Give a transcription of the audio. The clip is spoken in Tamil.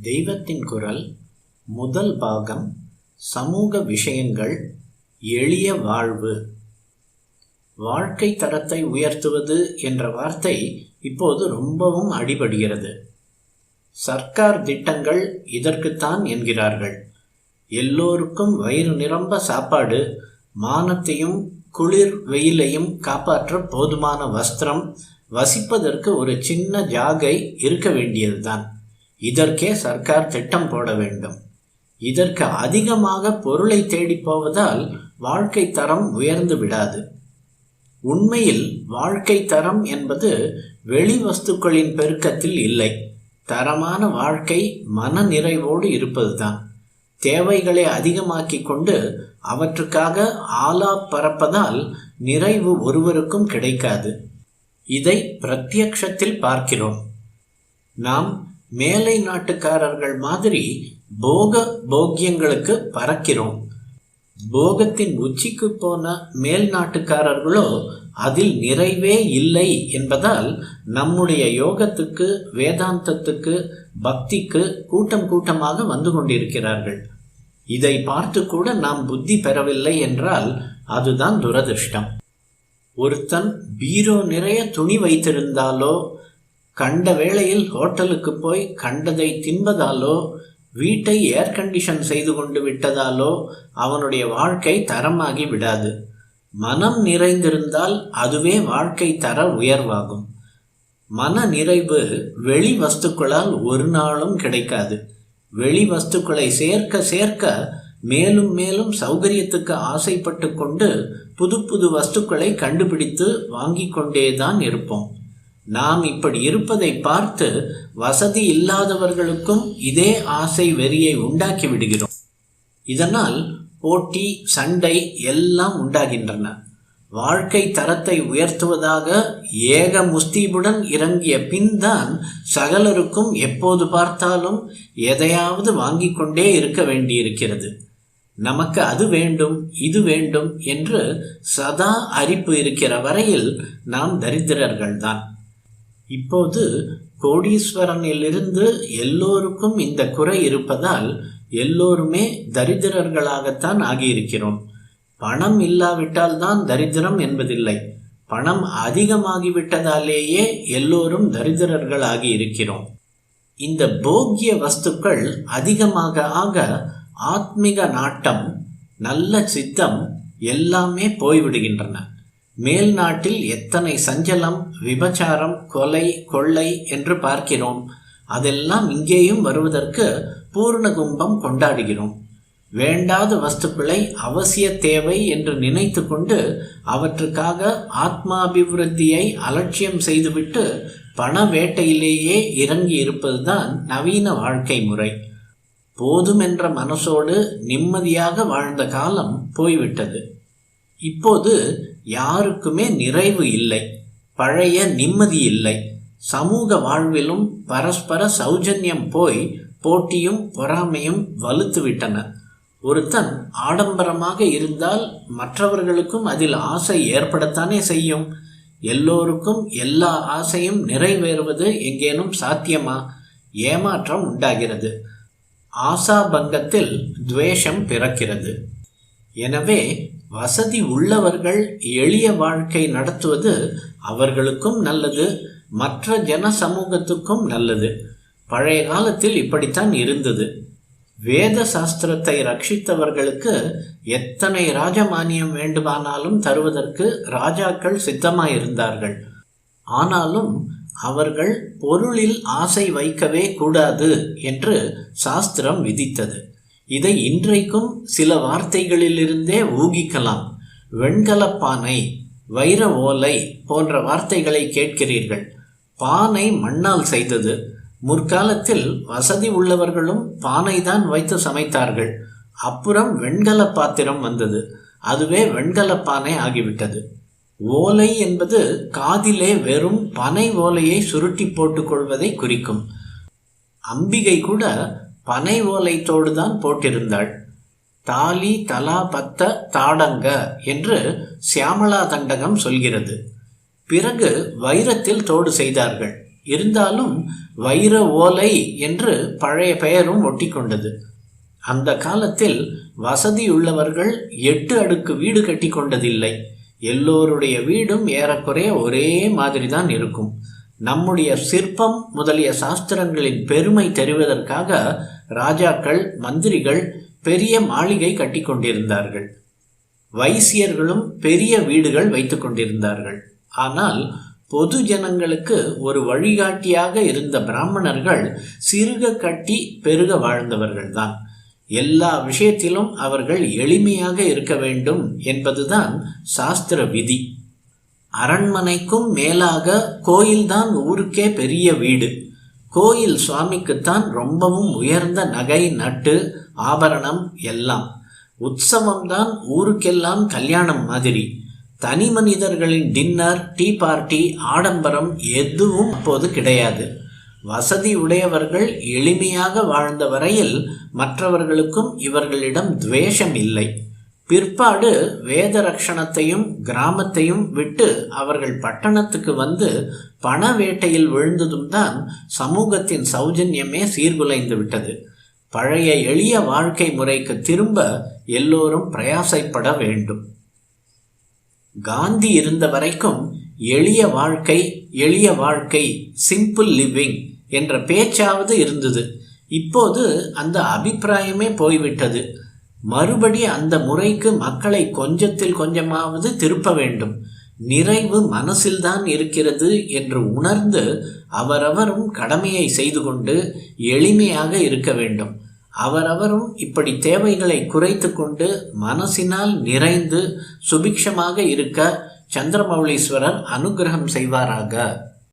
தெய்வத்தின் குரல் முதல் பாகம் சமூக விஷயங்கள் எளிய வாழ்வு. வாழ்க்கை தரத்தை உயர்த்துவது என்ற வார்த்தை இப்போது ரொம்பவும் அடிபடுகிறது. சர்க்கார் திட்டங்கள் இதற்குத்தான் என்கிறார்கள். எல்லோருக்கும் வயிறு நிரம்ப சாப்பாடு, மானத்தையும் குளிர் வெயிலையும் காப்பாற்ற போதுமான வஸ்திரம், வசிப்பதற்கு ஒரு சின்ன ஜாகை இருக்க வேண்டியதுதான். இதற்கே சர்க்கார் திட்டம் போட வேண்டும். இதற்கு அதிகமாக பொருளை தேடி போவதால் வாழ்க்கை தரம் உயர்ந்து விடாது. உண்மையில் வாழ்க்கை தரம் என்பது வெளி வஸ்துக்களின் பெருக்கத்தில் இல்லை. தரமான வாழ்க்கை மன நிறைவோடு இருப்பதுதான். தேவைகளை அதிகமாக்கி கொண்டு அவற்றுக்காக ஆலா பறப்பதால் நிறைவு ஒருவருக்கும் கிடைக்காது. இதை பிரத்யக்ஷத்தில் பார்க்கிறோம். நாம் மேலை நாட்டுக்காரர்கள் மாதிரி போகியங்களுக்கு பறக்கிறோம். போகத்தின் உச்சிக்கு போன மேல் நாட்டுக்காரர்களோ அதில் நிறைவே இல்லை என்பதால் நம்முடைய யோகத்துக்கு, வேதாந்தத்துக்கு, பக்திக்கு கூட்டம் கூட்டமாக வந்து கொண்டிருக்கிறார்கள். இதை பார்த்து கூட நாம் புத்தி பெறவில்லை என்றால் அதுதான் துரதிர்ஷ்டம். ஒருத்தன் பீரோ நிறைய துணி வைத்திருந்தாலோ, கண்ட வேளையில் ஹோட்டலுக்கு போய் கண்டதை தின்பதாலோ, வீட்டை ஏர் கண்டிஷன் செய்து கொண்டு விட்டதாலோ அவனுடைய வாழ்க்கை தரமாகி விடாது. மனம் நிறைந்திருந்தால் அதுவே வாழ்க்கை தர உயர்வாகும். மன நிறைவு வெளி வஸ்துக்களால் ஒரு நாளும் கிடைக்காது. வெளி வஸ்துக்களை சேர்க்க சேர்க்க மேலும் மேலும் சௌகரியத்துக்கு ஆசைப்பட்டு கொண்டு புது புது வஸ்துக்களை கண்டுபிடித்து வாங்கி கொண்டேதான் இருப்போம். நாம் இப்படி இருப்பதை பார்த்து வசதி இல்லாதவர்களுக்கும் இதே ஆசை வெறியை உண்டாக்கி விடுகிறோம். இதனால் போட்டி, சண்டை எல்லாம் உண்டாகின்றன. வாழ்க்கை தரத்தை உயர்த்துவதாக ஏக முஸ்தீபுடன் இறங்கிய பின் தான் சகலருக்கும் எப்போது பார்த்தாலும் எதையாவது வாங்கி கொண்டே இருக்க வேண்டியிருக்கிறது. நமக்கு அது வேண்டும், இது வேண்டும் என்று சதா அரிப்பு இருக்கிற வரையில் நாம் தரித்திரர்கள்தான். இப்போது கோடீஸ்வரனிலிருந்து எல்லோருக்கும் இந்த குறை இருப்பதால் எல்லோருமே தரித்திரர்களாகத்தான் ஆகியிருக்கிறோம். பணம் இல்லாவிட்டால் தான் தரித்திரம் என்பதில்லை. பணம் அதிகமாகிவிட்டதாலேயே எல்லோரும் தரித்திரர்கள் ஆகி இருக்கிறோம். இந்த போக்கிய வஸ்துக்கள் அதிகமாக ஆக ஆத்மிக நாட்டம், நல்ல சித்தம் எல்லாமே போய்விடுகின்றன. மேல் நாட்டில் எத்தனை சஞ்சலம், விபச்சாரம், கொலை, கொள்ளை என்று பார்க்கிறோம். அதெல்லாம் இங்கேயும் வருவதற்கு பூர்ண கும்பம் கொண்டாடுகிறோம். வேண்டாத வஸ்துக்களை அவசிய தேவை என்று நினைத்து கொண்டு அவற்றுக்காக ஆத்மாபிவிருத்தியை அலட்சியம் செய்துவிட்டு பண வேட்டையிலேயே இறங்கி இருப்பதுதான் நவீன வாழ்க்கை முறை. போதுமென்ற மனசோடு நிம்மதியாக வாழ்ந்த காலம் போய்விட்டது. இப்போது யாருக்குமே நிறைவு இல்லை, பழைய நிம்மதி இல்லை. சமூக வாழ்விலும் பரஸ்பர சௌஜன்யம் போய் போட்டியும் பொறாமையும் வலுத்து விட்டன. ஒருத்தன் ஆடம்பரமாக இருந்தால் மற்றவர்களுக்கும் அதில் ஆசை ஏற்படத்தானே செய்யும். எல்லோருக்கும் எல்லா ஆசையும் நிறைவேறுவது எங்கேனும் சாத்தியமா? ஏமாற்றம் உண்டாகிறது. ஆசாபங்கத்தில் துவேஷம் பிறக்கிறது. எனவே வசதி உள்ளவர்கள் எளிய வாழ்க்கை நடத்துவது அவர்களுக்கும் நல்லது, மற்ற ஜன சமூகத்துக்கும் நல்லது. பழைய காலத்தில் இப்படித்தான் இருந்தது. வேத சாஸ்திரத்தை ரட்சித்தவர்களுக்கு எத்தனை ராஜமானியம் வேண்டுமானாலும் தருவதற்கு ராஜாக்கள் சித்தமாயிருந்தார்கள். ஆனாலும் அவர்கள் பொருளில் ஆசை வைக்கவே கூடாது என்று சாஸ்திரம் விதித்தது. இதை இன்றைக்கும் சில வார்த்தைகளிலிருந்தே ஊகிக்கலாம். வெண்கலப்பானை, வைர ஓலை போன்ற வார்த்தைகளை கேட்கிறீர்கள். பானை மண்ணால் செய்தது. முற்காலத்தில் வசதி உள்ளவர்களும் பானை தான் வைத்து சமைத்தார்கள். அப்புறம் வெண்கல பாத்திரம் வந்தது. அதுவே வெண்கலப்பானை ஆகிவிட்டது. ஓலை என்பது காதிலே வெறும் பனை ஓலையை சுருட்டி போட்டுக்கொள்வதை குறிக்கும். அம்பிகை கூட பனை ஓலை தோடுதான் போட்டிருந்தாள். தாலி தலா பத்த தாடங்க என்று சியாமளா தண்டகம் சொல்கிறது. பிறகு வைரத்தில் தோடு செய்தார்கள். இருந்தாலும் வைர ஓலை என்று பழைய பெயரும் ஒட்டி கொண்டது. அந்த காலத்தில் வசதியுள்ளவர்கள் 8 அடுக்கு வீடு கட்டி கொண்டதில்லை. எல்லோருடைய வீடும் ஏறக்குறைய ஒரே மாதிரி தான் இருக்கும். நம்முடைய சிற்பம் முதலிய சாஸ்திரங்களின் பெருமை தெரிவதற்காக ராஜாக்கள், மந்திரிகள் பெரிய மாளிகை கட்டி கொண்டிருந்தார்கள். வைசியர்களும் பெரிய வீடுகள் வைத்து கொண்டிருந்தார்கள். ஆனால் பொது ஜனங்களுக்கு ஒரு வழிகாட்டியாக இருந்த பிராமணர்கள் சிறுக கட்டி பெருக வாழ்ந்தவர்கள்தான். எல்லா விஷயத்திலும் அவர்கள் எளிமையாக இருக்க வேண்டும் என்பதுதான் சாஸ்திர விதி. அரண்மனைக்கும் மேலாக கோயில்தான் ஊருக்கே பெரிய வீடு. கோயில் சுவாமிக்குத்தான் ரொம்பவும் உயர்ந்த நகை, நட்டு, ஆபரணம் எல்லாம். உற்சவம்தான் ஊருக்கெல்லாம் கல்யாணம் மாதிரி. தனி மனிதர்களின் டின்னர், டீ பார்ட்டி, ஆடம்பரம் எதுவும் அப்போது கிடையாது. வசதி உடையவர்கள் எளிமையாக வாழ்ந்த வரையில் மற்றவர்களுக்கும் இவர்களிடம் துவேஷம் இல்லை. பிற்பாடு வேத ரக்ஷணத்தையும் கிராமத்தையும் விட்டு அவர்கள் பட்டணத்துக்கு வந்து பண வேட்டையில் விழுந்ததும் தான் சமூகத்தின் சௌஜன்யமே சீர்குலைந்து விட்டது. பழைய எளிய வாழ்க்கை முறைக்கு திரும்ப எல்லோரும் பிரயாசைப்பட வேண்டும். காந்தி இருந்த வரைக்கும் எளிய வாழ்க்கை, சிம்பிள் லிவிங் என்ற பேச்சாவது இருந்தது. இப்போது அந்த அபிப்பிராயமே போய்விட்டது. மறுபடி அந்த முறைக்கு மக்களை கொஞ்சத்தில் கொஞ்சமாவது திருப்ப வேண்டும். நிறைவு மனசில்தான் இருக்கிறது என்று உணர்ந்து அவரவரும் கடமையை செய்து கொண்டு எளிமையாக இருக்க வேண்டும். அவரவரும் இப்படி தேவைகளை குறைத்து கொண்டு மனசினால் நிறைந்து சுபிக்ஷமாக இருக்க சந்திரமௌலீஸ்வரர் அனுகிரகம் செய்வாராக.